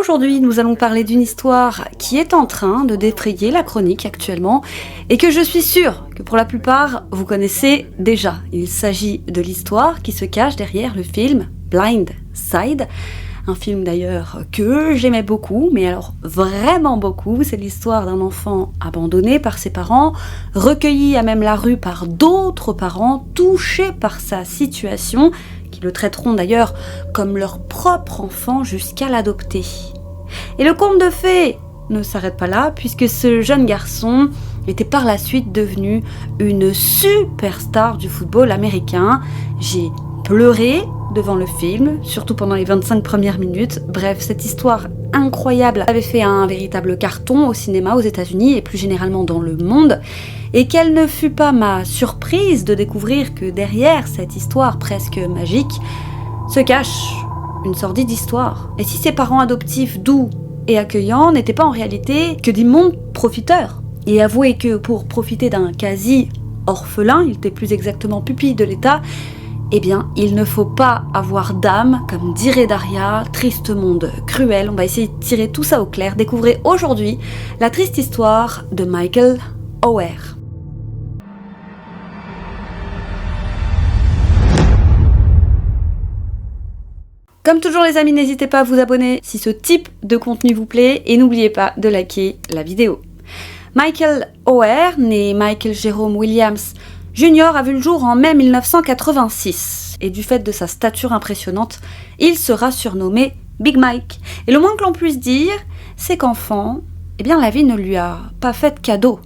Aujourd'hui, nous allons parler d'une histoire qui est en train de défrayer la chronique actuellement et que je suis sûre que pour la plupart, vous connaissez déjà. Il s'agit de l'histoire qui se cache derrière le film Blind Side. Un film d'ailleurs que j'aimais beaucoup, mais alors vraiment beaucoup. C'est l'histoire d'un enfant abandonné par ses parents, recueilli à même la rue par d'autres parents, touchés par sa situation, qui le traiteront d'ailleurs comme leur propre enfant jusqu'à l'adopter. Et le conte de fées ne s'arrête pas là, puisque ce jeune garçon était par la suite devenu une superstar du football américain. J'ai pleuré devant le film, surtout pendant les 25 premières minutes. Bref, cette histoire incroyable avait fait un véritable carton au cinéma aux États-Unis et plus généralement dans le monde. Et quelle ne fut pas ma surprise de découvrir que derrière cette histoire presque magique se cache une sordide histoire. Et si ses parents adoptifs doux et accueillants n'étaient pas en réalité que d'immondes profiteurs. Et avouez que pour profiter d'un quasi-orphelin, il était plus exactement pupille de l'État, eh bien, il ne faut pas avoir d'âme, comme dirait Daria, triste monde cruel. On va essayer de tirer tout ça au clair. Découvrez aujourd'hui la triste histoire de Michael Oher. Comme toujours les amis, n'hésitez pas à vous abonner si ce type de contenu vous plaît et n'oubliez pas de liker la vidéo. Michael Oher, né Michael Jerome Williams Junior, a vu le jour en mai 1986 et du fait de sa stature impressionnante, il sera surnommé Big Mike. Et le moins que l'on puisse dire, c'est qu'enfant, la vie ne lui a pas fait de cadeau.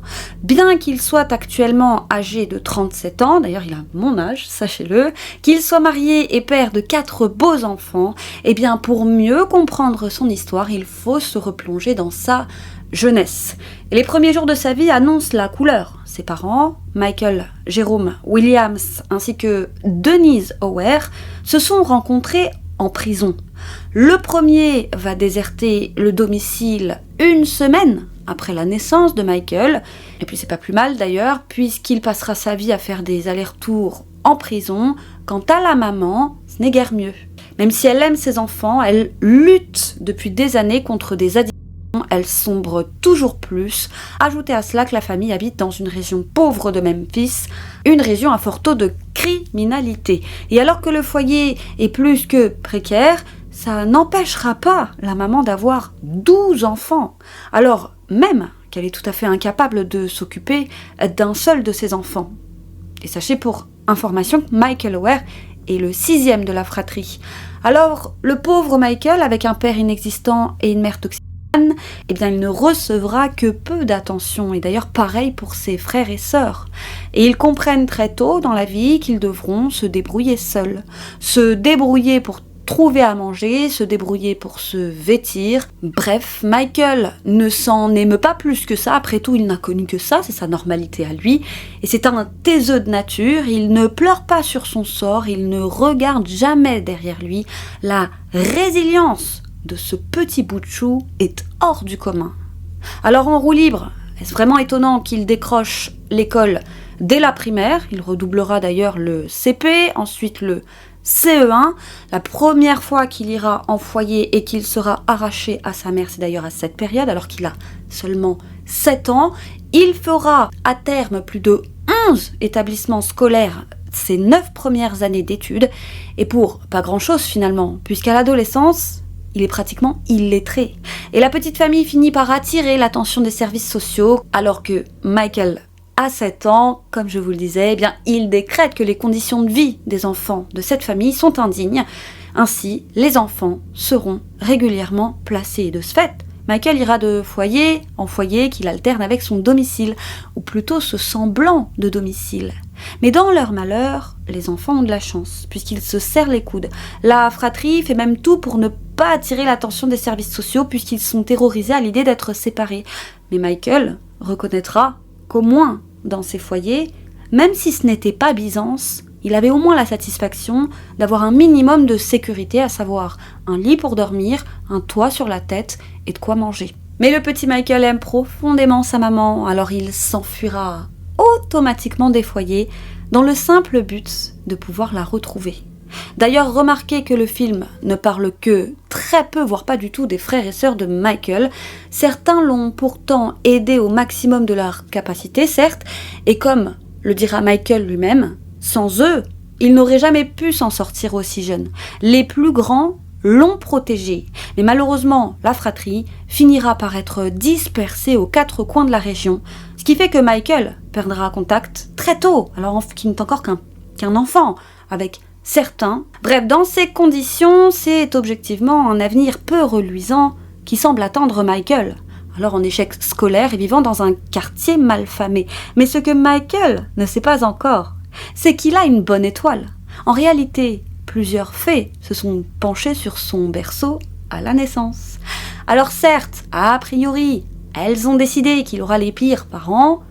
Bien qu'il soit actuellement âgé de 37 ans, d'ailleurs il a mon âge, sachez-le, qu'il soit marié et père de 4 beaux enfants, pour mieux comprendre son histoire, il faut se replonger dans sa jeunesse. Et les premiers jours de sa vie annoncent la couleur. Ses parents, Michael Jerome Williams ainsi que Denise Oher, se sont rencontrés en prison. Le premier va déserter le domicile une semaine après la naissance de Michael, et puis c'est pas plus mal d'ailleurs, puisqu'il passera sa vie à faire des allers-retours en prison. Quant à la maman, ce n'est guère mieux. Même si elle aime ses enfants, elle lutte depuis des années contre des addictions. Elle sombre toujours plus. Ajoutez à cela que la famille habite dans une région pauvre de Memphis, une région à fort taux de criminalité. Et alors que le foyer est plus que précaire, ça n'empêchera pas la maman d'avoir 12 enfants. Alors même qu'elle est tout à fait incapable de s'occuper d'un seul de ses enfants. Et sachez pour information que Michael Oher est le 6e de la fratrie. Alors le pauvre Michael, avec un père inexistant et une mère toxique, il ne recevra que peu d'attention, et d'ailleurs pareil pour ses frères et sœurs. Et ils comprennent très tôt dans la vie qu'ils devront se débrouiller seuls. Se débrouiller pour trouver à manger, se débrouiller pour se vêtir. Bref, Michael ne s'en émeut pas plus que ça, après tout il n'a connu que ça, c'est sa normalité à lui, et c'est un taiseux de nature, il ne pleure pas sur son sort, il ne regarde jamais derrière lui. La résilience de ce petit bout de chou est hors du commun. Alors en roue libre, est-ce vraiment étonnant qu'il décroche l'école dès la primaire? Il redoublera d'ailleurs le CP, ensuite le CE1. La première fois qu'il ira en foyer et qu'il sera arraché à sa mère, c'est d'ailleurs à cette période, alors qu'il a seulement 7 ans. Il fera à terme plus de 11 établissements scolaires ses 9 premières années d'études, et pour pas grand-chose finalement, puisqu'à l'adolescence, il est pratiquement illettré. Et la petite famille finit par attirer l'attention des services sociaux, alors que Michael a 7 ans, comme je vous le disais, il décrète que les conditions de vie des enfants de cette famille sont indignes. Ainsi, les enfants seront régulièrement placés. De ce fait, Michael ira de foyer en foyer qu'il alterne avec son domicile, ou plutôt ce semblant de domicile. Mais dans leur malheur, les enfants ont de la chance, puisqu'ils se serrent les coudes. La fratrie fait même tout pour ne pas attirer l'attention des services sociaux, puisqu'ils sont terrorisés à l'idée d'être séparés. Mais Michael reconnaîtra qu'au moins dans ces foyers, même si ce n'était pas Byzance, il avait au moins la satisfaction d'avoir un minimum de sécurité, à savoir un lit pour dormir, un toit sur la tête et de quoi manger. Mais le petit Michael aime profondément sa maman, alors il s'enfuira automatiquement des foyers dans le simple but de pouvoir la retrouver. D'ailleurs, remarquez que le film ne parle que très peu, voire pas du tout, des frères et sœurs de Michael. Certains l'ont pourtant aidé au maximum de leur capacité, certes, et comme le dira Michael lui-même, sans eux, il n'aurait jamais pu s'en sortir aussi jeune. Les plus grands l'ont protégé, mais malheureusement, la fratrie finira par être dispersée aux 4 coins de la région, ce qui fait que Michael perdra contact très tôt, alors qu'il n'est encore qu'un enfant, avec certains. Bref, dans ces conditions, c'est objectivement un avenir peu reluisant qui semble attendre Michael, alors en échec scolaire et vivant dans un quartier malfamé. Mais ce que Michael ne sait pas encore, c'est qu'il a une bonne étoile. En réalité, plusieurs fées se sont penchées sur son berceau à la naissance. Alors certes, a priori, elles ont décidé qu'il aura les pires parents,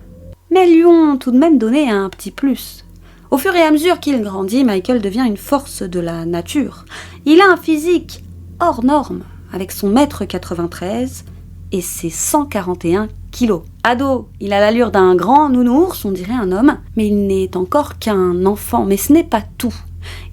mais elles lui ont tout de même donné un petit plus. Au fur et à mesure qu'il grandit, Michael devient une force de la nature. Il a un physique hors norme, avec son 1m93 et ses 141 kilos. Ado, il a l'allure d'un grand nounours, on dirait un homme, mais il n'est encore qu'un enfant. Mais ce n'est pas tout.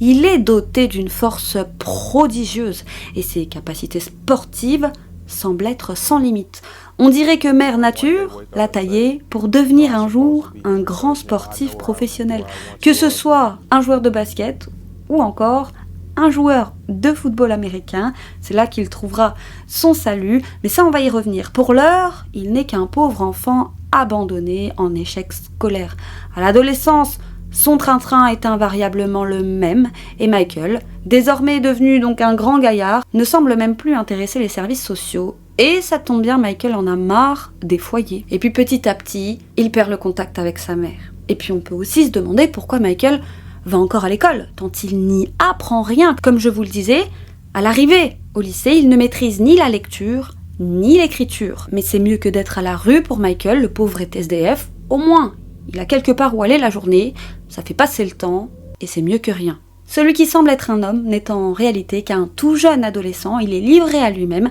Il est doté d'une force prodigieuse et ses capacités sportives semblent être sans limite. On dirait que Mère Nature l'a taillé pour devenir un jour un grand sportif professionnel, que ce soit un joueur de basket ou encore un joueur de football américain. C'est là qu'il trouvera son salut, mais ça on va y revenir. Pour l'heure, il n'est qu'un pauvre enfant abandonné en échec scolaire. À l'adolescence, son train-train est invariablement le même, et Michael, désormais devenu donc un grand gaillard, ne semble même plus intéresser les services sociaux. Et ça tombe bien, Michael en a marre des foyers. Et puis petit à petit, il perd le contact avec sa mère. Et puis on peut aussi se demander pourquoi Michael va encore à l'école, tant il n'y apprend rien. Comme je vous le disais, à l'arrivée au lycée, il ne maîtrise ni la lecture, ni l'écriture. Mais c'est mieux que d'être à la rue pour Michael, le pauvre est SDF. Au moins, il a quelque part où aller la journée, ça fait passer le temps, et c'est mieux que rien. Celui qui semble être un homme n'est en réalité qu'un tout jeune adolescent, il est livré à lui-même.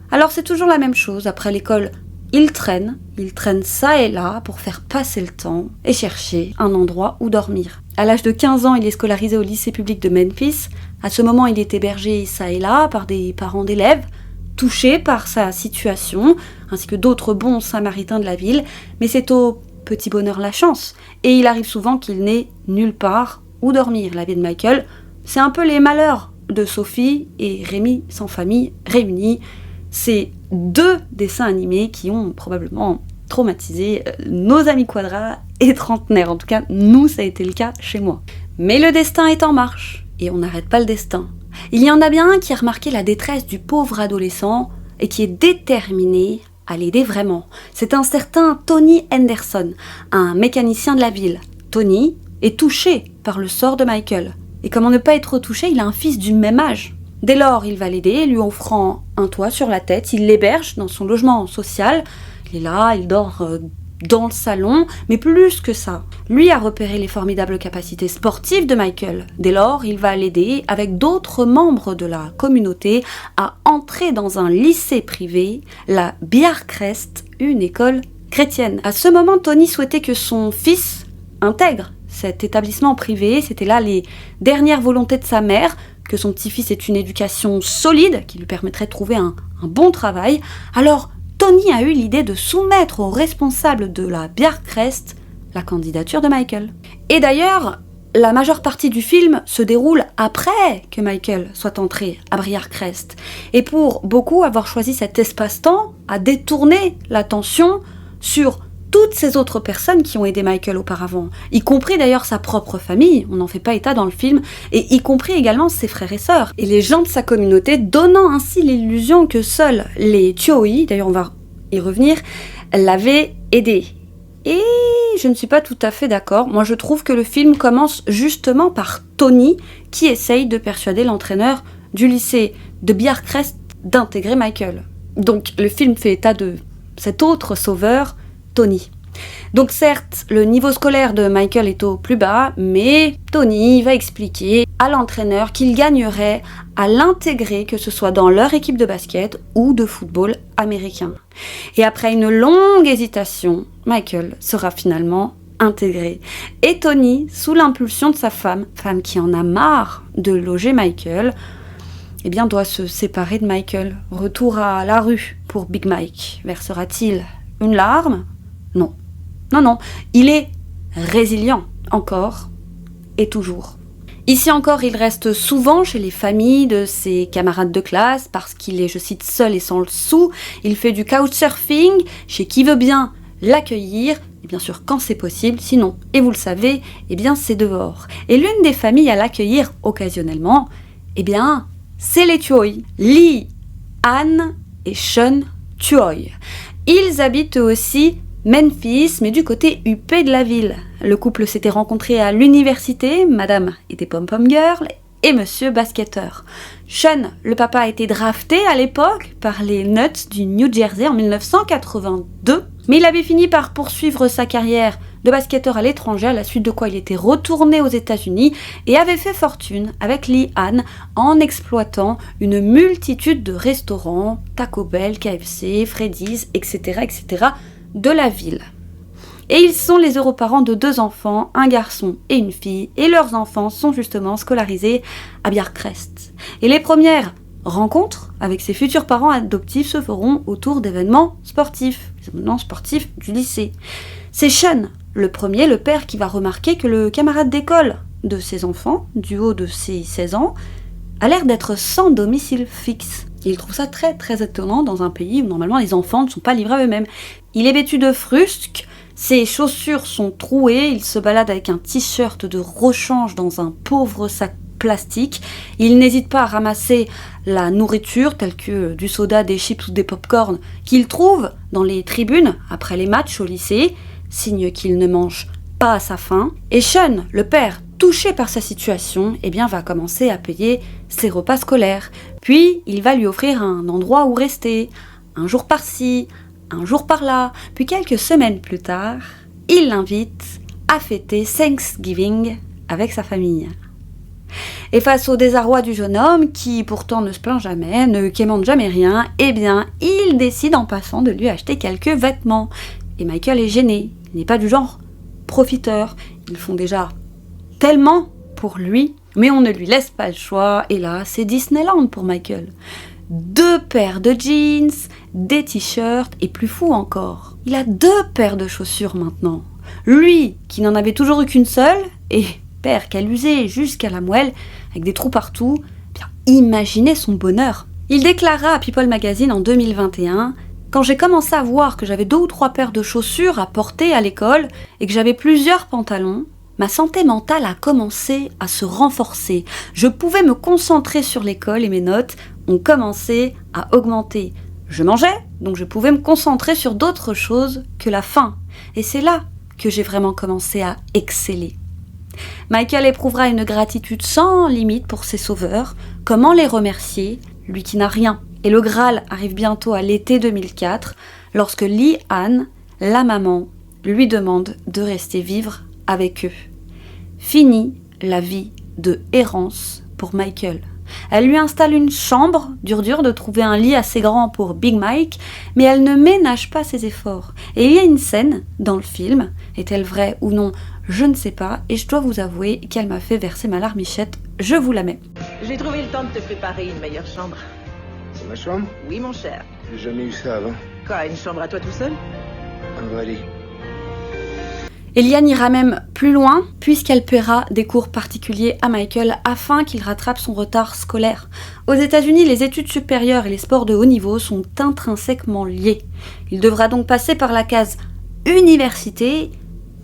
Alors c'est toujours la même chose, après l'école, il traîne ça et là pour faire passer le temps et chercher un endroit où dormir. À l'âge de 15 ans, il est scolarisé au lycée public de Memphis. À ce moment, il est hébergé ça et là par des parents d'élèves, touchés par sa situation, ainsi que d'autres bons samaritains de la ville, mais c'est au petit bonheur la chance, et il arrive souvent qu'il n'ait nulle part où dormir. La vie de Michael, c'est un peu les malheurs de Sophie et Rémi sans famille réunis. C'est 2 dessins animés qui ont probablement traumatisé nos amis quadras et trentenaires. En tout cas, nous, ça a été le cas chez moi. Mais le destin est en marche, et on n'arrête pas le destin. Il y en a bien un qui a remarqué la détresse du pauvre adolescent et qui est déterminé à l'aider vraiment. C'est un certain Tony Henderson, un mécanicien de la ville. Tony est touché par le sort de Michael. Et comment ne pas être touché, il a un fils du même âge. Dès lors, il va l'aider, lui offrant un toit sur la tête. Il l'héberge dans son logement social. Il est là, il dort dans le salon, mais plus que ça. Lui a repéré les formidables capacités sportives de Michael. Dès lors, il va l'aider, avec d'autres membres de la communauté, à entrer dans un lycée privé, la Bjarkrest, une école chrétienne. À ce moment, Tony souhaitait que son fils intègre cet établissement privé. C'était là les dernières volontés de sa mère, que son petit-fils ait une éducation solide, qui lui permettrait de trouver un bon travail. Alors, Tony a eu l'idée de soumettre aux responsables de la Bjarkrest la candidature de Michael. Et d'ailleurs, la majeure partie du film se déroule après que Michael soit entré à Bjarkrest. Et pour beaucoup, avoir choisi cet espace-temps a détourné l'attention sur toutes ces autres personnes qui ont aidé Michael auparavant, y compris d'ailleurs sa propre famille, on n'en fait pas état dans le film, et y compris également ses frères et sœurs, et les gens de sa communauté, donnant ainsi l'illusion que seuls les Tyoi, d'ailleurs on va y revenir, l'avaient aidé. Et je ne suis pas tout à fait d'accord. Moi je trouve que le film commence justement par Tony qui essaye de persuader l'entraîneur du lycée de Bjarkrest d'intégrer Michael. Donc le film fait état de cet autre sauveur, Tony. Donc certes, le niveau scolaire de Michael est au plus bas, mais Tony va expliquer à l'entraîneur qu'il gagnerait à l'intégrer, que ce soit dans leur équipe de basket ou de football américain. Et après une longue hésitation, Michael sera finalement intégré. Et Tony, sous l'impulsion de sa femme qui en a marre de loger Michael, eh bien doit se séparer de Michael. Retour à la rue pour Big Mike. Versera-t-il une larme ? Non. Non, il est résilient, encore et toujours. Ici encore, il reste souvent chez les familles de ses camarades de classe parce qu'il est, je cite, seul et sans le sou. Il fait du couchsurfing chez qui veut bien l'accueillir, et bien sûr quand c'est possible, sinon, et vous le savez, eh bien c'est dehors. Et l'une des familles à l'accueillir occasionnellement, eh bien, c'est les Tuoi, Lee, Anne et Sean Tuoi. Ils habitent eux aussi Memphis, mais du côté huppé de la ville. Le couple s'était rencontré à l'université, madame était pom-pom girl et monsieur basketteur. Sean, le papa, a été drafté à l'époque par les Nuts du New Jersey en 1982, mais il avait fini par poursuivre sa carrière de basketteur à l'étranger, à la suite de quoi il était retourné aux États-Unis et avait fait fortune avec Lee Ann en exploitant une multitude de restaurants, Taco Bell, KFC, Freddy's, etc., de la ville. Et ils sont les heureux parents de 2 enfants, un garçon et une fille, et leurs enfants sont justement scolarisés à Bjarkrest. Et les premières rencontres avec ses futurs parents adoptifs se feront autour d'événements sportifs, les événements sportifs du lycée. C'est Sean, le premier, le père, qui va remarquer que le camarade d'école de ses enfants, du haut de ses 16 ans, a l'air d'être sans domicile fixe. Il trouve ça très très étonnant dans un pays où normalement les enfants ne sont pas livrés à eux-mêmes. Il est vêtu de frusques, ses chaussures sont trouées, il se balade avec un t-shirt de rechange dans un pauvre sac plastique. Il n'hésite pas à ramasser la nourriture telle que du soda, des chips ou des pop-corn qu'il trouve dans les tribunes après les matchs au lycée, signe qu'il ne mange pas à sa faim. Et Sean, le père, touché par sa situation, eh bien, va commencer à payer ses repas scolaires. Puis, il va lui offrir un endroit où rester, un jour par-ci, un jour par-là. Puis, quelques semaines plus tard, il l'invite à fêter Thanksgiving avec sa famille. Et face au désarroi du jeune homme, qui pourtant ne se plaint jamais, ne quémande jamais rien, eh bien, il décide en passant de lui acheter quelques vêtements. Et Michael est gêné, il n'est pas du genre profiteur. Ils font déjà tellement pour lui, mais on ne lui laisse pas le choix, et là, c'est Disneyland pour Michael. 2 paires de jeans, des t-shirts, et plus fou encore, il a 2 paires de chaussures maintenant. Lui, qui n'en avait toujours eu qu'une seule, et père qu'elle usait jusqu'à la moelle, avec des trous partout, bien, imaginez son bonheur. Il déclara à People Magazine en 2021 « Quand j'ai commencé à voir que j'avais 2 ou 3 paires de chaussures à porter à l'école, et que j'avais plusieurs pantalons, ma santé mentale a commencé à se renforcer. Je pouvais me concentrer sur l'école et mes notes ont commencé à augmenter. Je mangeais, donc je pouvais me concentrer sur d'autres choses que la faim. Et c'est là que j'ai vraiment commencé à exceller. » Michael éprouvera une gratitude sans limite pour ses sauveurs. Comment les remercier, lui qui n'a rien? Et le Graal arrive bientôt à l'été 2004, lorsque Lee Ann, la maman, lui demande de rester vivre avec eux. Fini la vie de errance pour Michael. Elle lui installe une chambre, dur de trouver un lit assez grand pour Big Mike, mais elle ne ménage pas ses efforts. Et il y a une scène dans le film, est-elle vraie ou non, je ne sais pas, et je dois vous avouer qu'elle m'a fait verser ma larmichette, je vous la mets. J'ai trouvé le temps de te préparer une meilleure chambre. C'est ma chambre? Oui, mon cher. J'ai jamais eu ça avant. Quoi, une chambre à toi tout seul? Un vrai lit. Eliane ira même plus loin, puisqu'elle paiera des cours particuliers à Michael afin qu'il rattrape son retard scolaire. Aux États-Unis, les études supérieures et les sports de haut niveau sont intrinsèquement liés. Il devra donc passer par la case université,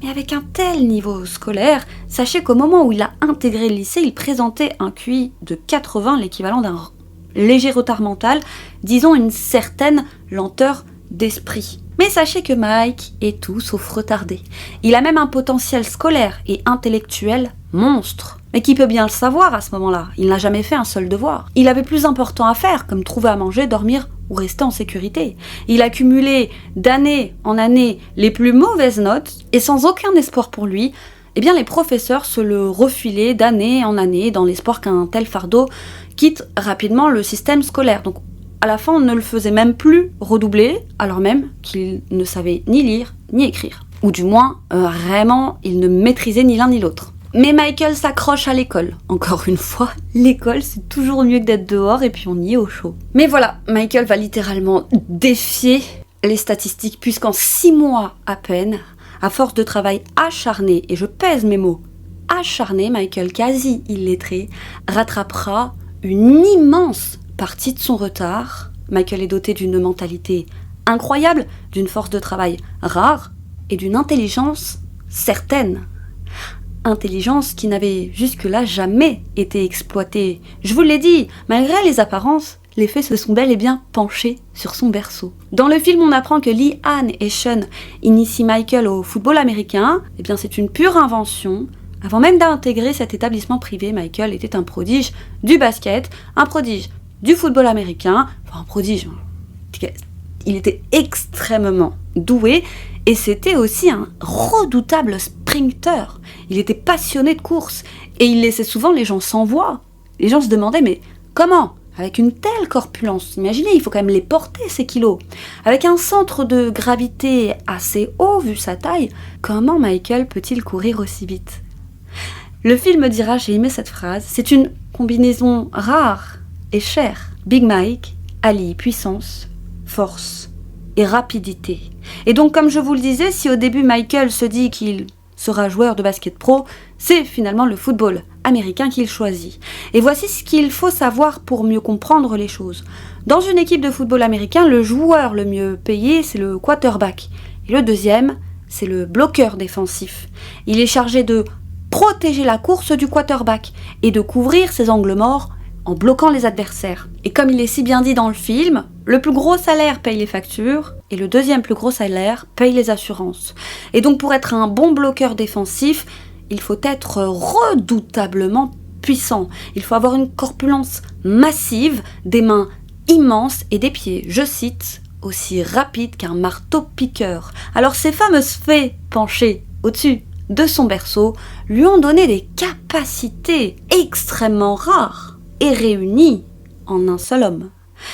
mais avec un tel niveau scolaire, sachez qu'au moment où il a intégré le lycée, il présentait un QI de 80, l'équivalent d'un léger retard mental, disons une certaine lenteur d'esprit. Mais sachez que Mike est tout sauf retardé. Il a même un potentiel scolaire et intellectuel monstre. Mais qui peut bien le savoir à ce moment-là? Il n'a jamais fait un seul devoir. Il avait plus important à faire, comme trouver à manger, dormir ou rester en sécurité. Il a cumulé d'année en année les plus mauvaises notes, et sans aucun espoir pour lui, eh bien les professeurs se le refilaient d'année en année dans l'espoir qu'un tel fardeau quitte rapidement le système scolaire. Donc à la fin, on ne le faisait même plus redoubler, alors même qu'il ne savait ni lire ni écrire. Ou du moins, vraiment, ils ne maîtrisaient ni l'un ni l'autre. Mais Michael s'accroche à l'école. Encore une fois, l'école, c'est toujours mieux que d'être dehors et puis on y est au chaud. Mais voilà, Michael va littéralement défier les statistiques puisqu'en 6 mois à peine, à force de travail acharné, et je pèse mes mots, acharné, Michael, quasi illettré, rattrapera une immense partie de son retard. Michael est doté d'une mentalité incroyable, d'une force de travail rare et d'une intelligence certaine. Intelligence qui n'avait jusque-là jamais été exploitée. Je vous l'ai dit, malgré les apparences, les faits se sont bel et bien penchés sur son berceau. Dans le film, on apprend que Lee, Ann et Sean initient Michael au football américain. Eh bien, c'est une pure invention. Avant même d'intégrer cet établissement privé, Michael était un prodige du basket, un prodige du football américain, enfin un prodige. Il était extrêmement doué et c'était aussi un redoutable sprinter. Il était passionné de course et il laissait souvent les gens sans voix. Les gens se demandaient mais comment ? Avec une telle corpulence, imaginez, il faut quand même les porter ces kilos. Avec un centre de gravité assez haut vu sa taille, comment Michael peut-il courir aussi vite ? Le film dira, j'ai aimé cette phrase, c'est une combinaison rare et chère. Big Mike allie puissance, force et rapidité. Et donc, comme je vous le disais, si au début Michael se dit qu'il sera joueur de basket pro, c'est finalement le football américain qu'il choisit. Et voici ce qu'il faut savoir pour mieux comprendre les choses. Dans une équipe de football américain, le joueur le mieux payé, c'est le quarterback. Et le deuxième, c'est le bloqueur défensif. Il est chargé de protéger la course du quarterback et de couvrir ses angles morts en bloquant les adversaires. Et comme il est si bien dit dans le film, le plus gros salaire paye les factures et le deuxième plus gros salaire paye les assurances. Et donc pour être un bon bloqueur défensif, il faut être redoutablement puissant. Il faut avoir une corpulence massive, des mains immenses et des pieds, je cite, aussi rapides qu'un marteau-piqueur. Alors ces fameuses fées penchées au-dessus de son berceau lui ont donné des capacités extrêmement rares et réunies en un seul homme.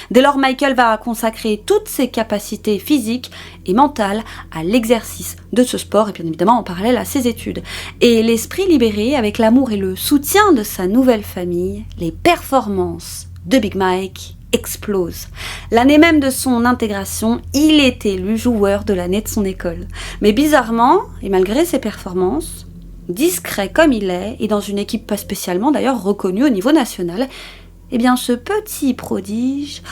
Dès lors, Michael va consacrer toutes ses capacités physiques et mentales à l'exercice de ce sport et bien évidemment en parallèle à ses études. Et l'esprit libéré, avec l'amour et le soutien de sa nouvelle famille, les performances de Big Mike explosent. L'année même de son intégration, il est élu joueur de l'année de son école. Mais bizarrement, et malgré ses performances, discret comme il est, et dans une équipe pas spécialement d'ailleurs reconnue au niveau national, eh bien ce petit prodige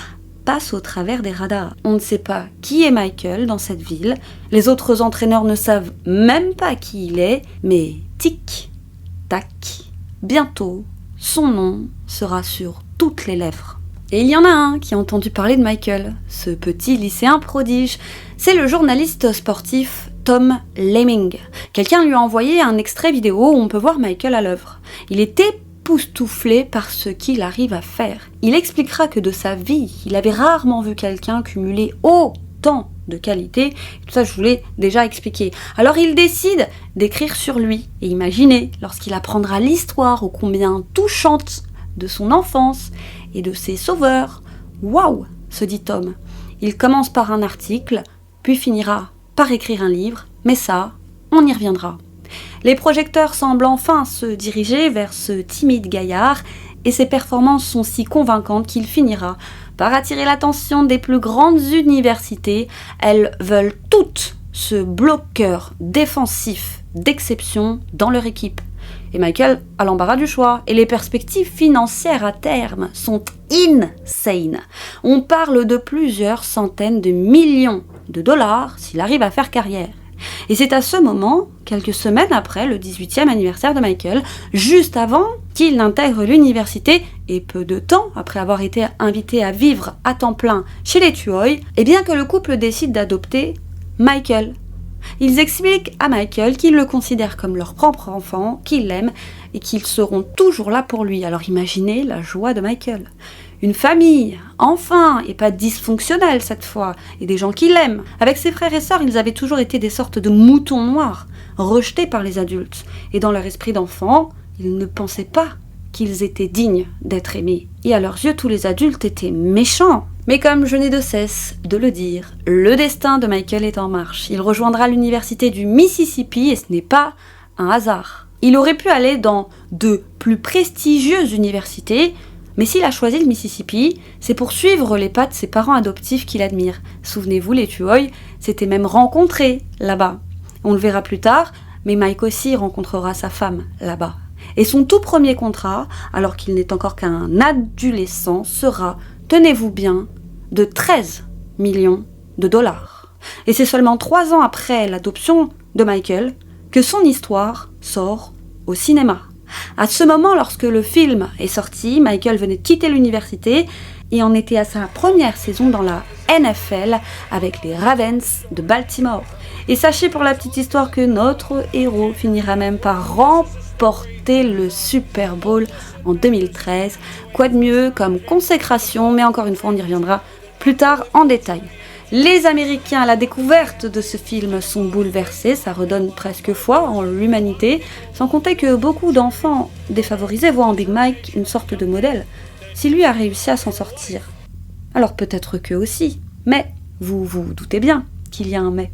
passe au travers des radars. On ne sait pas qui est Michael dans cette ville, les autres entraîneurs ne savent même pas qui il est, mais tic, tac, bientôt son nom sera sur toutes les lèvres. Et il y en a un qui a entendu parler de Michael, ce petit lycéen prodige. C'est le journaliste sportif Tom Lemming. Quelqu'un lui a envoyé un extrait vidéo où on peut voir Michael à l'œuvre. Il était époustouflé par ce qu'il arrive à faire. Il expliquera que de sa vie, il avait rarement vu quelqu'un cumuler autant de qualités. Tout ça, je vous l'ai déjà expliqué. Alors il décide d'écrire sur lui. Et imaginez, lorsqu'il apprendra l'histoire ô combien touchante de son enfance et de ses sauveurs. Waouh, se dit Tom. Il commence par un article, puis finira par écrire un livre, mais ça, on y reviendra. Les projecteurs semblent enfin se diriger vers ce timide gaillard et ses performances sont si convaincantes qu'il finira par attirer l'attention des plus grandes universités. Elles veulent toutes ce bloqueur défensif d'exception dans leur équipe. Et Michael a l'embarras du choix. Et les perspectives financières à terme sont insane. On parle de plusieurs centaines de millions de dollars s'il arrive à faire carrière. Et c'est à ce moment, quelques semaines après le 18e anniversaire de Michael, juste avant qu'il n'intègre l'université et peu de temps après avoir été invité à vivre à temps plein chez les Tuohy, et bien que le couple décide d'adopter Michael. Ils expliquent à Michael qu'ils le considèrent comme leur propre enfant, qu'ils l'aiment et qu'ils seront toujours là pour lui. Alors imaginez la joie de Michael. Une famille, enfin, et pas dysfonctionnelle cette fois, et des gens qui l'aiment. Avec ses frères et sœurs, ils avaient toujours été des sortes de moutons noirs, rejetés par les adultes. Et dans leur esprit d'enfant, ils ne pensaient pas qu'ils étaient dignes d'être aimés. Et à leurs yeux, tous les adultes étaient méchants, Mais comme je n'ai de cesse de le dire, le destin de Michael est en marche. Il rejoindra l'université du Mississippi et ce n'est pas un hasard. Il aurait pu aller dans de plus prestigieuses universités, mais s'il a choisi le Mississippi, c'est pour suivre les pas de ses parents adoptifs qu'il admire. Souvenez-vous, les Tuohy s'étaient même rencontrés là-bas. On le verra plus tard, mais Mike aussi rencontrera sa femme là-bas. Et son tout premier contrat, alors qu'il n'est encore qu'un adolescent, sera, tenez-vous bien, de 13 millions de dollars. Et c'est seulement 3 ans après l'adoption de Michael que son histoire sort au cinéma. À ce moment, lorsque le film est sorti, Michael venait de quitter l'université et en était à sa première saison dans la NFL avec les Ravens de Baltimore. Et sachez pour la petite histoire que notre héros finira même par remporter le Super Bowl en 2013. Quoi de mieux comme consécration, mais encore une fois on y reviendra plus tard en détail. Les Américains à la découverte de ce film sont bouleversés, ça redonne presque foi en l'humanité, sans compter que beaucoup d'enfants défavorisés voient en Big Mike une sorte de modèle. Si lui a réussi à s'en sortir, alors peut-être qu'eux aussi. Mais vous vous doutez bien qu'il y a un mais.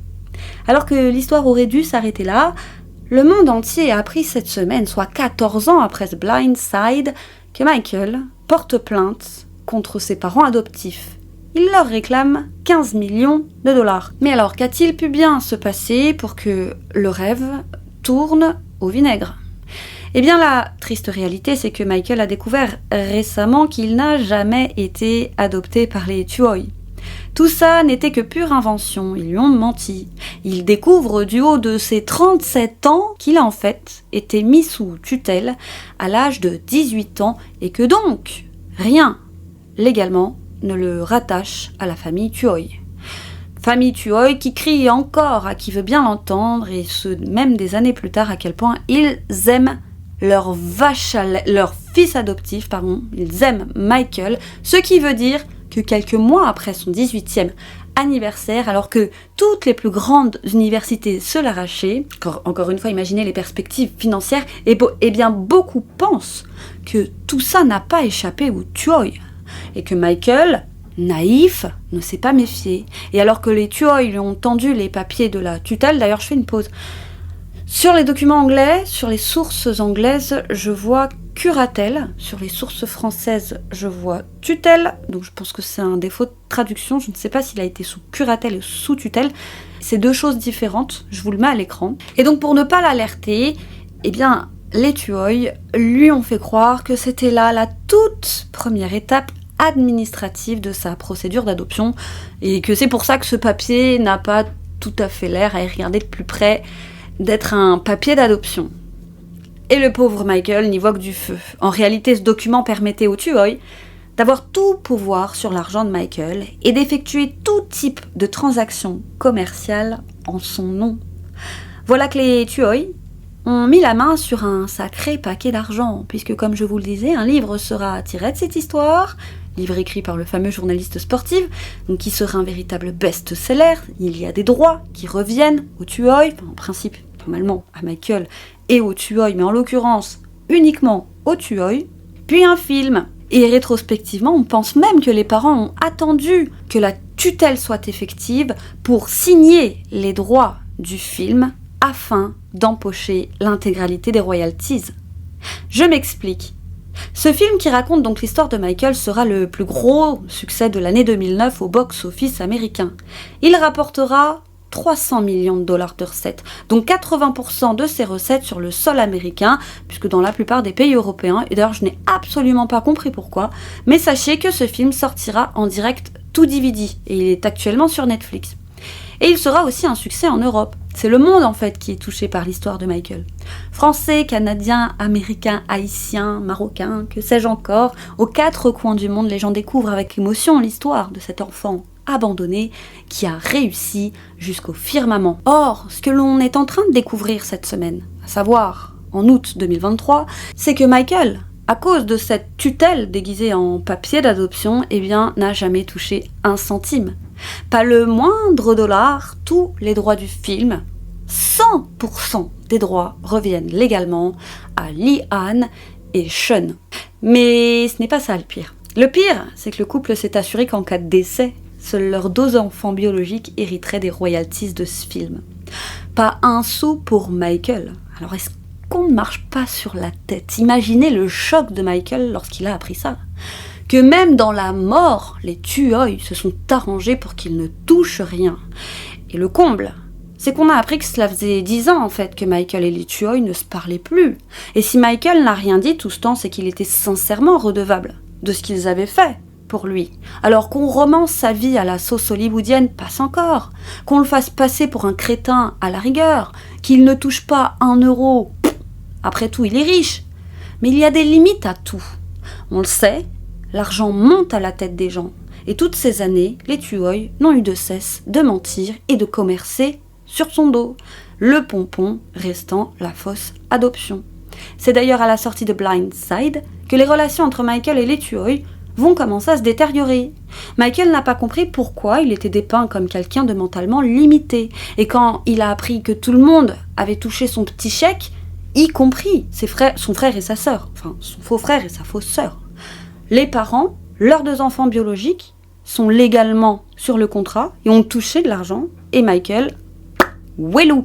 Alors que l'histoire aurait dû s'arrêter là, le monde entier a appris cette semaine, soit 14 ans après ce Blind Side, que Michael porte plainte contre ses parents adoptifs. Il leur réclame 15 millions de dollars. Mais alors, qu'a-t-il pu bien se passer pour que le rêve tourne au vinaigre ? Eh bien, la triste réalité, c'est que Michael a découvert récemment qu'il n'a jamais été adopté par les Tuohy. Tout ça n'était que pure invention, ils lui ont menti. Il découvre du haut de ses 37 ans qu'il a en fait été mis sous tutelle à l'âge de 18 ans et que donc, rien, légalement, ne le rattache à la famille Tuohy. Famille Tuohy qui crie encore à qui veut bien l'entendre, et ce même des années plus tard, à quel point ils aiment leur fils adoptif, ils aiment Michael, ce qui veut dire que quelques mois après son 18e anniversaire, alors que toutes les plus grandes universités se l'arrachaient, encore une fois, imaginez les perspectives financières, et bien beaucoup pensent que tout ça n'a pas échappé aux Tuohy. Et que Michael, naïf, ne s'est pas méfié. Et alors que les Tuohy lui ont tendu les papiers de la tutelle, d'ailleurs je fais une pause. Sur les documents anglais, sur les sources anglaises, je vois curatelle. Sur les sources françaises, je vois tutelle. Donc je pense que c'est un défaut de traduction. Je ne sais pas s'il a été sous curatelle ou sous tutelle. C'est deux choses différentes. Je vous le mets à l'écran. Et donc pour ne pas l'alerter, eh bien, les Tuohy lui ont fait croire que c'était là la toute première étape administrative de sa procédure d'adoption et que c'est pour ça que ce papier n'a pas tout à fait l'air, à y regarder de plus près, d'être un papier d'adoption. Et le pauvre Michael n'y voit que du feu. En réalité, ce document permettait aux Tuohy d'avoir tout pouvoir sur l'argent de Michael et d'effectuer tout type de transactions commerciales en son nom. Voilà que les Tuohy ont mis la main sur un sacré paquet d'argent, puisque comme je vous le disais, un livre sera tiré de cette histoire, livre écrit par le fameux journaliste sportif, donc qui sera un véritable best-seller. Il y a des droits qui reviennent aux Tuohy, en principe, normalement à Michael et aux Tuohy, mais en l'occurrence uniquement aux Tuohy, puis un film. Et rétrospectivement, on pense même que les parents ont attendu que la tutelle soit effective pour signer les droits du film afin d'empocher l'intégralité des royalties. Je m'explique. Ce film qui raconte donc l'histoire de Michael sera le plus gros succès de l'année 2009 au box-office américain. Il rapportera 300 millions de dollars de recettes, donc 80% de ses recettes sur le sol américain, puisque dans la plupart des pays européens, et d'ailleurs je n'ai absolument pas compris pourquoi, mais sachez que ce film sortira en direct tout DVD, et il est actuellement sur Netflix. Et il sera aussi un succès en Europe. C'est le monde en fait qui est touché par l'histoire de Michael. Français, Canadiens, Américains, Haïtiens, Marocains, que sais-je encore, aux 4 coins du monde, les gens découvrent avec émotion l'histoire de cet enfant abandonné qui a réussi jusqu'au firmament. Or, ce que l'on est en train de découvrir cette semaine, à savoir en août 2023, c'est que Michael, à cause de cette tutelle déguisée en papier d'adoption, eh bien, n'a jamais touché un centime. Pas le moindre dollar, tous les droits du film, 100% des droits reviennent légalement à Lee Han et Sean. Mais ce n'est pas ça le pire. Le pire, c'est que le couple s'est assuré qu'en cas de décès, seuls leurs 2 enfants biologiques hériteraient des royalties de ce film. Pas un sou pour Michael. Alors est-ce qu'on ne marche pas sur la tête? Imaginez le choc de Michael lorsqu'il a appris ça. Que même dans la mort, les Tuohy se sont arrangés pour qu'il ne touche rien. Et le comble, c'est qu'on a appris que cela faisait 10 ans en fait que Michael et les Tuohy ne se parlaient plus. Et si Michael n'a rien dit tout ce temps, c'est qu'il était sincèrement redevable de ce qu'ils avaient fait pour lui. Alors qu'on romance sa vie à la sauce hollywoodienne, passe encore. Qu'on le fasse passer pour un crétin à la rigueur. Qu'il ne touche pas 1 euro. Après tout, il est riche. Mais il y a des limites à tout. On le sait, l'argent monte à la tête des gens. Et toutes ces années, les Tuohy n'ont eu de cesse de mentir et de commercer sur son dos. Le pompon restant la fausse adoption. C'est d'ailleurs à la sortie de Blind Side que les relations entre Michael et les Tuohy vont commencer à se détériorer. Michael n'a pas compris pourquoi il était dépeint comme quelqu'un de mentalement limité. Et quand il a appris que tout le monde avait touché son petit chèque, y compris son frère et sa sœur, enfin son faux frère et sa fausse sœur, les parents, leurs 2 enfants biologiques, sont légalement sur le contrat et ont touché de l'argent. Et Michael, ouelou.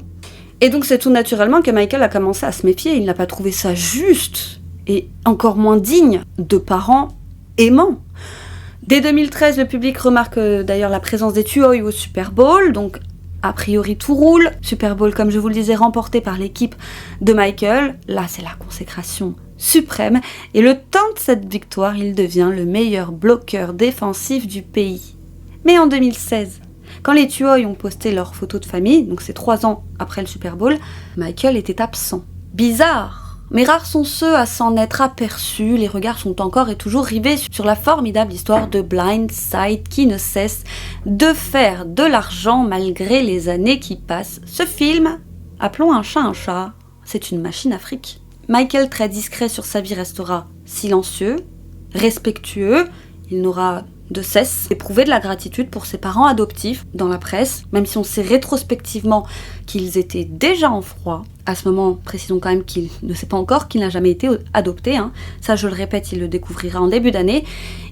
Et donc c'est tout naturellement que Michael a commencé à se méfier. Il n'a pas trouvé ça juste et encore moins digne de parents aimants. Dès 2013, le public remarque d'ailleurs la présence des Tuohy au Super Bowl, donc a priori tout roule. Super Bowl, comme je vous le disais, remporté par l'équipe de Michael. Là, c'est la consécration suprême. Et le temps de cette victoire, il devient le meilleur bloqueur défensif du pays. Mais en 2016, quand les Tuohy ont posté leurs photos de famille, donc c'est 3 ans après le Super Bowl, Michael était absent. Bizarre, mais rares sont ceux à s'en être aperçus. Les regards sont encore et toujours rivés sur la formidable histoire de Blind Side qui ne cesse de faire de l'argent malgré les années qui passent. Ce film, appelons un chat, c'est une machine à fric. Michael, très discret sur sa vie, restera silencieux, respectueux. Il n'aura de cesse d'éprouver de la gratitude pour ses parents adoptifs dans la presse, même si on sait rétrospectivement qu'ils étaient déjà en froid. À ce moment, précisons quand même qu'il ne sait pas encore qu'il n'a jamais été adopté. Ça, je le répète, il le découvrira en début d'année.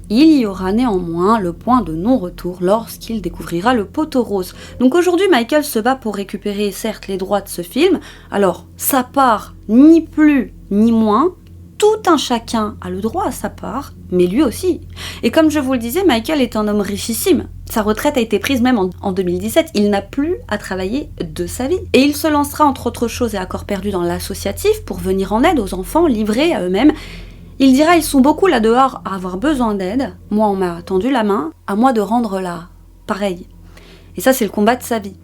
Il y aura néanmoins le point de non-retour lorsqu'il découvrira le poteau rose. Donc aujourd'hui, Michael se bat pour récupérer, certes, les droits de ce film. Alors, sa part, ni plus ni moins. Tout un chacun a le droit à sa part, mais lui aussi. Et comme je vous le disais, Michael est un homme richissime. Sa retraite a été prise même en 2017. Il n'a plus à travailler de sa vie. Et il se lancera entre autres choses et à corps perdu dans l'associatif pour venir en aide aux enfants livrés à eux-mêmes. Il dira « Ils sont beaucoup là-dehors à avoir besoin d'aide. Moi, on m'a tendu la main. À moi de rendre là. Pareil. » Et ça, c'est le combat de sa vie.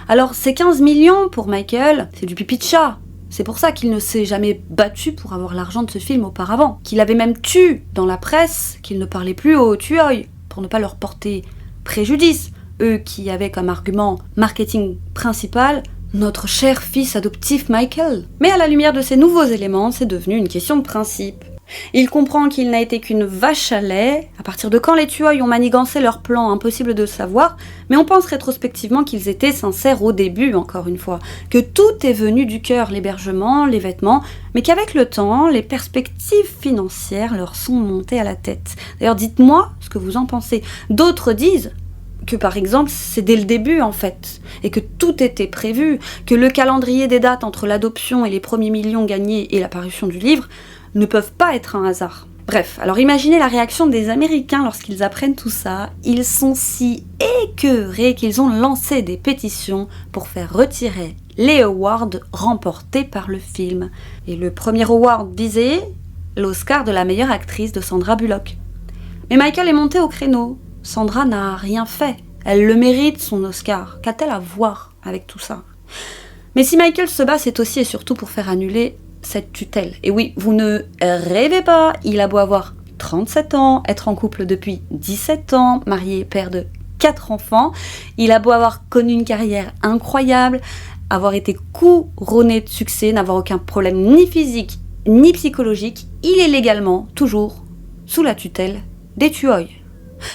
Alors, ces 15 millions pour Michael, c'est du pipi de chat. C'est pour ça qu'il ne s'est jamais battu pour avoir l'argent de ce film auparavant. Qu'il avait même tué dans la presse, qu'il ne parlait plus aux Tuohy pour ne pas leur porter préjudice. Eux qui avaient comme argument marketing principal notre cher fils adoptif Michael. Mais à la lumière de ces nouveaux éléments, c'est devenu une question de principe. Il comprend qu'il n'a été qu'une vache à lait, à partir de quand les Tuohy ont manigancé leur plan, impossible de savoir, mais on pense rétrospectivement qu'ils étaient sincères au début, encore une fois, que tout est venu du cœur, l'hébergement, les vêtements, mais qu'avec le temps, les perspectives financières leur sont montées à la tête. D'ailleurs, dites-moi ce que vous en pensez. D'autres disent que par exemple, c'est dès le début en fait, et que tout était prévu, que le calendrier des dates entre l'adoption et les premiers millions gagnés et la parution du livre ne peuvent pas être un hasard. Bref, alors imaginez la réaction des Américains lorsqu'ils apprennent tout ça. Ils sont si écœurés qu'ils ont lancé des pétitions pour faire retirer les awards remportés par le film. Et le premier award visé, l'Oscar de la meilleure actrice de Sandra Bullock. Mais Michael est monté au créneau. Sandra n'a rien fait. Elle le mérite, son Oscar. Qu'a-t-elle à voir avec tout ça? Mais si Michael se bat, c'est aussi et surtout pour faire annuler cette tutelle. Et oui, vous ne rêvez pas, il a beau avoir 37 ans, être en couple depuis 17 ans, marié, père de 4 enfants, il a beau avoir connu une carrière incroyable, avoir été couronné de succès, n'avoir aucun problème ni physique ni psychologique, il est légalement toujours sous la tutelle des Tuohy.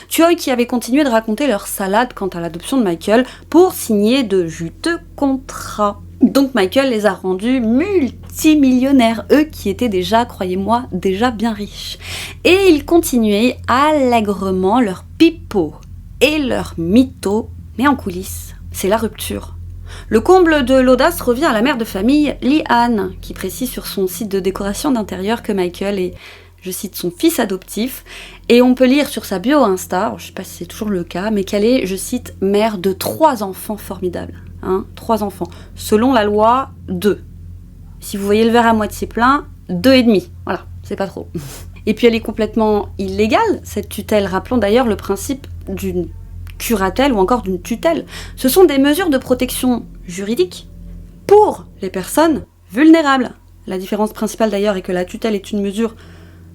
Tuohy qui avaient continué de raconter leur salade quant à l'adoption de Michael pour signer de juteux contrats. Donc Michael les a rendus multimillionnaires, eux qui étaient déjà, croyez-moi, déjà bien riches. Et ils continuaient allègrement leur pipeau et leur mytho, mais en coulisses. C'est la rupture. Le comble de l'audace revient à la mère de famille, Lee-Ann, qui précise sur son site de décoration d'intérieur que Michael est, je cite, son fils adoptif. Et on peut lire sur sa bio Insta, je ne sais pas si c'est toujours le cas, mais qu'elle est, je cite, mère de 3 enfants formidables. 3 enfants. Selon la loi, 2. Si vous voyez le verre à moitié plein, 2,5. Voilà, c'est pas trop. Et puis elle est complètement illégale, cette tutelle. Rappelons d'ailleurs le principe d'une curatelle ou encore d'une tutelle. Ce sont des mesures de protection juridique pour les personnes vulnérables. La différence principale d'ailleurs est que la tutelle est une mesure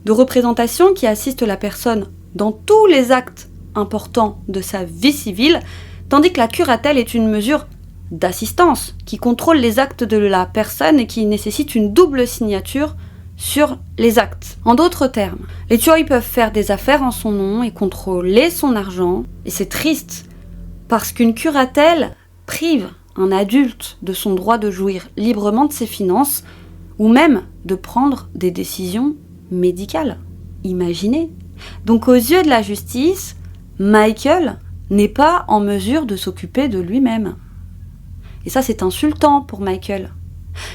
de représentation qui assiste la personne dans tous les actes importants de sa vie civile, tandis que la curatelle est une mesure d'assistance qui contrôle les actes de la personne et qui nécessite une double signature sur les actes. En d'autres termes, les tueurs peuvent faire des affaires en son nom et contrôler son argent. Et c'est triste, parce qu'une curatelle prive un adulte de son droit de jouir librement de ses finances, ou même de prendre des décisions médicales. Imaginez. Donc aux yeux de la justice, Michael n'est pas en mesure de s'occuper de lui-même. Et ça, c'est insultant pour Michael.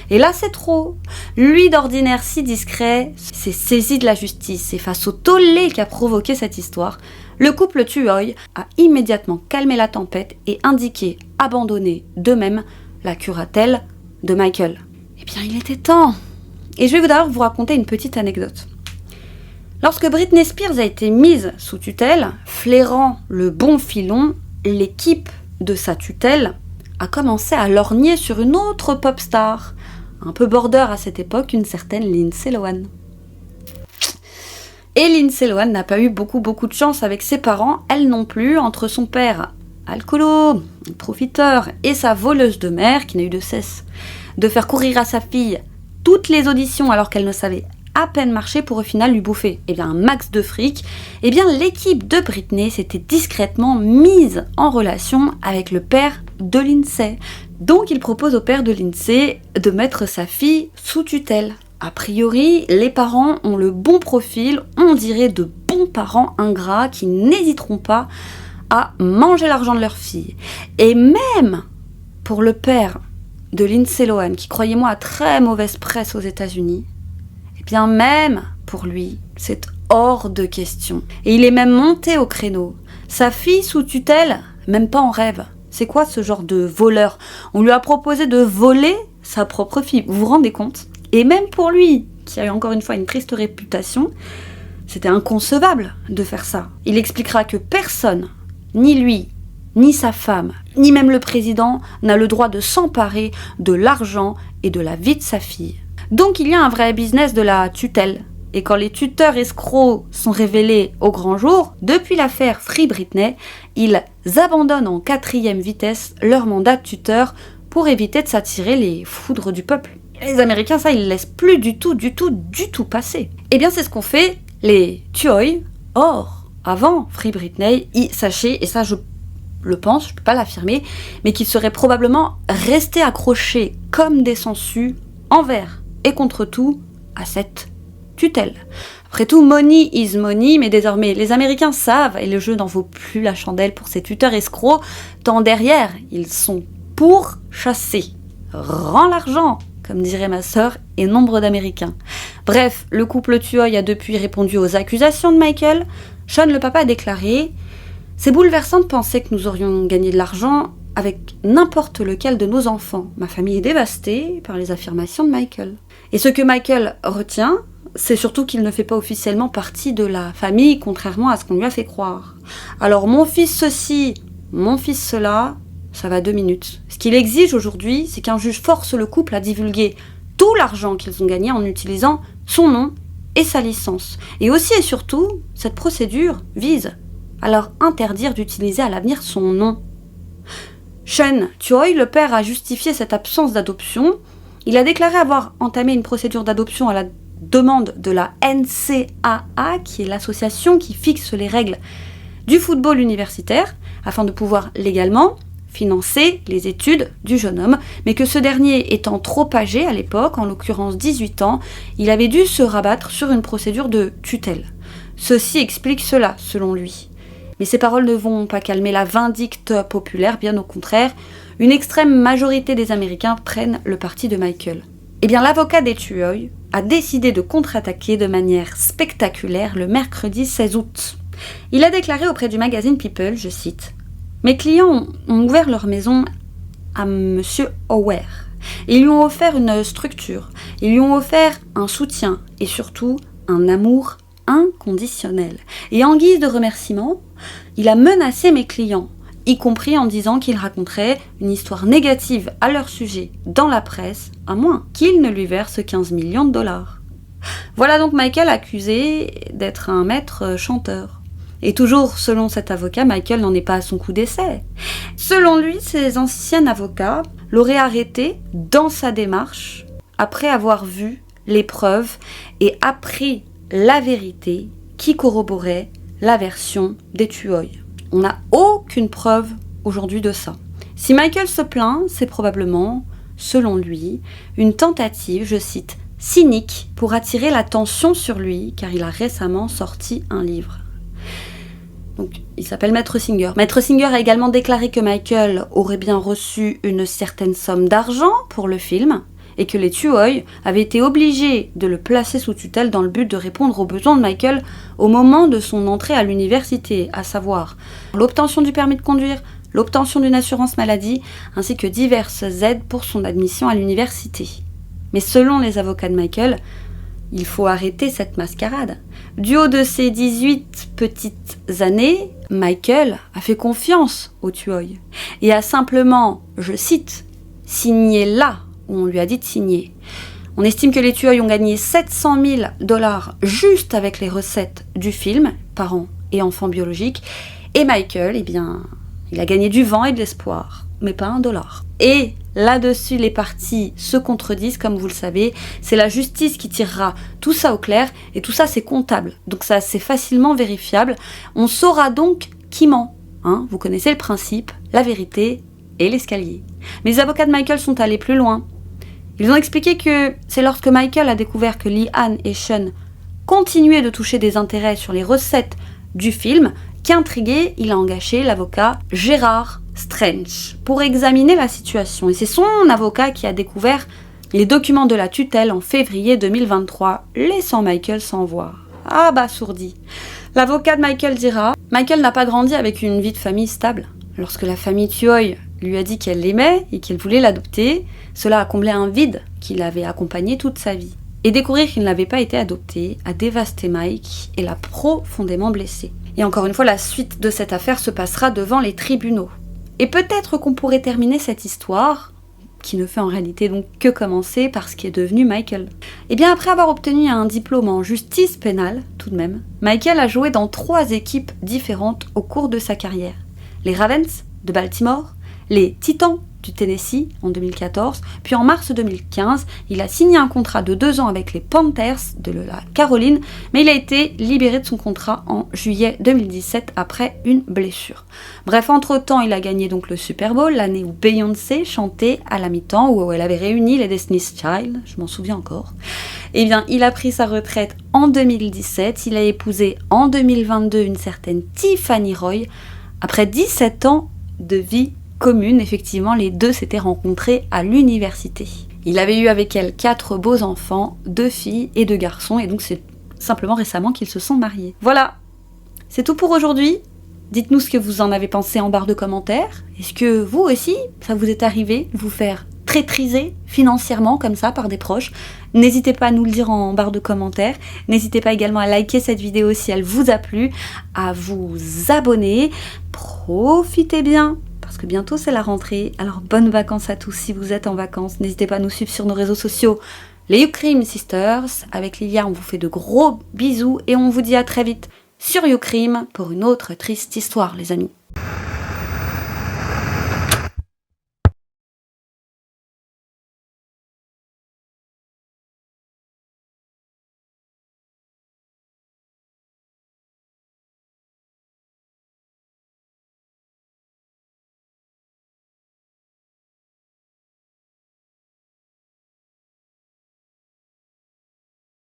Et là, c'est trop. Lui, d'ordinaire si discret, s'est saisi de la justice. Et face au tollé qu'a provoqué cette histoire, le couple Tuohy a immédiatement calmé la tempête et indiqué abandonner d'eux-mêmes la curatelle de Michael. Eh bien, il était temps. Et je vais d'ailleurs vous raconter une petite anecdote. Lorsque Britney Spears a été mise sous tutelle, flairant le bon filon, l'équipe de sa tutelle a commencé à lorgner sur une autre pop star, un peu border à cette époque, une certaine Lindsay Lohan. Et Lindsay Lohan n'a pas eu beaucoup de chance avec ses parents, elle non plus, entre son père alcoolo, profiteur, et sa voleuse de mère, qui n'a eu de cesse de faire courir à sa fille toutes les auditions alors qu'elle ne savait à peine marcher pour au final lui bouffer un max de fric. L'équipe de Britney s'était discrètement mise en relation avec le père de Lindsay. Donc il propose au père de Lindsay de mettre sa fille sous tutelle. A priori, les parents ont le bon profil, on dirait de bons parents ingrats qui n'hésiteront pas à manger l'argent de leur fille. Et même pour le père de Lindsay Lohan, qui croyez-moi a très mauvaise presse aux États-Unis, même pour lui, c'est hors de question. Et il est même monté au créneau. Sa fille sous tutelle, même pas en rêve. C'est quoi ce genre de voleur ? On lui a proposé de voler sa propre fille. Vous vous rendez compte ? Et même pour lui, qui a encore une fois une triste réputation, c'était inconcevable de faire ça. Il expliquera que personne, ni lui, ni sa femme, ni même le président, n'a le droit de s'emparer de l'argent et de la vie de sa fille. Donc il y a un vrai business de la tutelle. Et quand les tuteurs escrocs sont révélés au grand jour, depuis l'affaire Free Britney, ils abandonnent en 4e vitesse leur mandat de tuteur pour éviter de s'attirer les foudres du peuple. Et les Américains, ça, ils laissent plus du tout passer. Eh bien, c'est ce qu'ont fait les Tuohy. Or, avant Free Britney, sachez, et ça je le pense, je peux pas l'affirmer, mais qu'ils seraient probablement restés accrochés comme des sangsues envers et contre tout à cette tutelle. Après tout, money is money, mais désormais les Américains savent, et le jeu n'en vaut plus la chandelle pour ces tuteurs escrocs, tant derrière ils sont pourchassés. Rends l'argent, comme dirait ma sœur et nombre d'Américains. Bref, le couple Tuohy a depuis répondu aux accusations de Michael. Sean le papa a déclaré « C'est bouleversant de penser que nous aurions gagné de l'argent avec n'importe lequel de nos enfants. Ma famille est dévastée par les affirmations de Michael. » Et ce que Michael retient, c'est surtout qu'il ne fait pas officiellement partie de la famille, contrairement à ce qu'on lui a fait croire. Alors mon fils ceci, mon fils cela, ça va 2 minutes. Ce qu'il exige aujourd'hui, c'est qu'un juge force le couple à divulguer tout l'argent qu'ils ont gagné en utilisant son nom et sa licence. Et aussi et surtout, cette procédure vise à leur interdire d'utiliser à l'avenir son nom. Sean Tuohy, le père, a justifié cette absence d'adoption. Il a déclaré avoir entamé une procédure d'adoption à la demande de la NCAA, qui est l'association qui fixe les règles du football universitaire, afin de pouvoir légalement financer les études du jeune homme, mais que ce dernier étant trop âgé à l'époque, en l'occurrence 18 ans, il avait dû se rabattre sur une procédure de tutelle. Ceci explique cela, selon lui. Mais ces paroles ne vont pas calmer la vindicte populaire, bien au contraire, une extrême majorité des Américains prennent le parti de Michael. Eh bien, l'avocat des Tuohy a décidé de contre-attaquer de manière spectaculaire le mercredi 16 août. Il a déclaré auprès du magazine People, je cite, « Mes clients ont ouvert leur maison à Monsieur Auer. Ils lui ont offert une structure, ils lui ont offert un soutien et surtout un amour inconditionnel. Et en guise de remerciement, il a menacé mes clients, y compris en disant qu'il raconterait une histoire négative à leur sujet dans la presse, à moins qu'il ne lui verse 15 millions de dollars. » Voilà donc Michael accusé d'être un maître chanteur. Et toujours selon cet avocat, Michael n'en est pas à son coup d'essai. Selon lui, ses anciens avocats l'auraient arrêté dans sa démarche après avoir vu les preuves et appris la vérité qui corroborait la version des Tuohy. On n'a aucune preuve aujourd'hui de ça. Si Michael se plaint, c'est probablement, selon lui, une tentative, je cite, cynique pour attirer l'attention sur lui, car il a récemment sorti un livre. Donc, il s'appelle Maître Singer. Maître Singer a également déclaré que Michael aurait bien reçu une certaine somme d'argent pour le film et que les Tuohy avaient été obligés de le placer sous tutelle dans le but de répondre aux besoins de Michael au moment de son entrée à l'université, à savoir l'obtention du permis de conduire, l'obtention d'une assurance maladie, ainsi que diverses aides pour son admission à l'université. Mais selon les avocats de Michael, il faut arrêter cette mascarade. Du haut de ses 18 petites années, Michael a fait confiance aux Tuohy et a simplement, je cite, signé là où on lui a dit de signer. On estime que les Tuohy ont gagné 700 000 $ juste avec les recettes du film, parents et enfants biologiques, et Michael, eh bien, il a gagné du vent et de l'espoir, mais pas $1. Et là-dessus, les parties se contredisent, comme vous le savez. C'est la justice qui tirera tout ça au clair, et tout ça, c'est comptable. Donc ça, c'est facilement vérifiable. On saura donc qui ment. Vous connaissez le principe, la vérité et l'escalier. Mais les avocats de Michael sont allés plus loin. Ils ont expliqué que c'est lorsque Michael a découvert que Leanne et Sean continuaient de toucher des intérêts sur les recettes du film qu'intrigué, il a engagé l'avocat Gérard Strange pour examiner la situation. Et c'est son avocat qui a découvert les documents de la tutelle en février 2023, laissant Michael sans voix. Abasourdi. L'avocat de Michael dira « Michael n'a pas grandi avec une vie de famille stable. Lorsque la famille Tuohy lui a dit qu'elle l'aimait et qu'elle voulait l'adopter, cela a comblé un vide qu'il avait accompagné toute sa vie. Et découvrir qu'il n'avait pas été adopté a dévasté Mike et l'a profondément blessé. Et encore une fois, la suite de cette affaire se passera devant les tribunaux. Et peut-être qu'on pourrait terminer cette histoire, qui ne fait en réalité donc que commencer par ce qui est devenu Michael. Et bien après avoir obtenu un diplôme en justice pénale, tout de même, Michael a joué dans 3 équipes différentes au cours de sa carrière. Les Ravens de Baltimore, les Titans du Tennessee en 2014, puis en mars 2015, il a signé un contrat de 2 ans avec les Panthers de la Caroline, mais il a été libéré de son contrat en juillet 2017 après une blessure. Bref, entre-temps, il a gagné donc le Super Bowl, l'année où Beyoncé chantait à la mi-temps, où elle avait réuni les Destiny's Child, je m'en souviens encore. Eh bien, il a pris sa retraite en 2017, il a épousé en 2022 une certaine Tiffany Roy, après 17 ans de vie commune. Effectivement, les deux s'étaient rencontrés à l'université. Il avait eu avec elle 4 beaux enfants, 2 filles et 2 garçons, et donc c'est simplement récemment qu'ils se sont mariés. Voilà, c'est tout pour aujourd'hui. Dites-nous ce que vous en avez pensé en barre de commentaires. Est-ce que vous aussi, ça vous est arrivé de vous faire traîtriser financièrement comme ça par des proches? N'hésitez pas à nous le dire en barre de commentaires. N'hésitez pas également à liker cette vidéo si elle vous a plu, à vous abonner. Profitez bien, parce que bientôt c'est la rentrée. Alors bonnes vacances à tous si vous êtes en vacances. N'hésitez pas à nous suivre sur nos réseaux sociaux, les YouCrim Sisters. Avec Lilia, on vous fait de gros bisous et on vous dit à très vite sur YouCrim pour une autre triste histoire, les amis.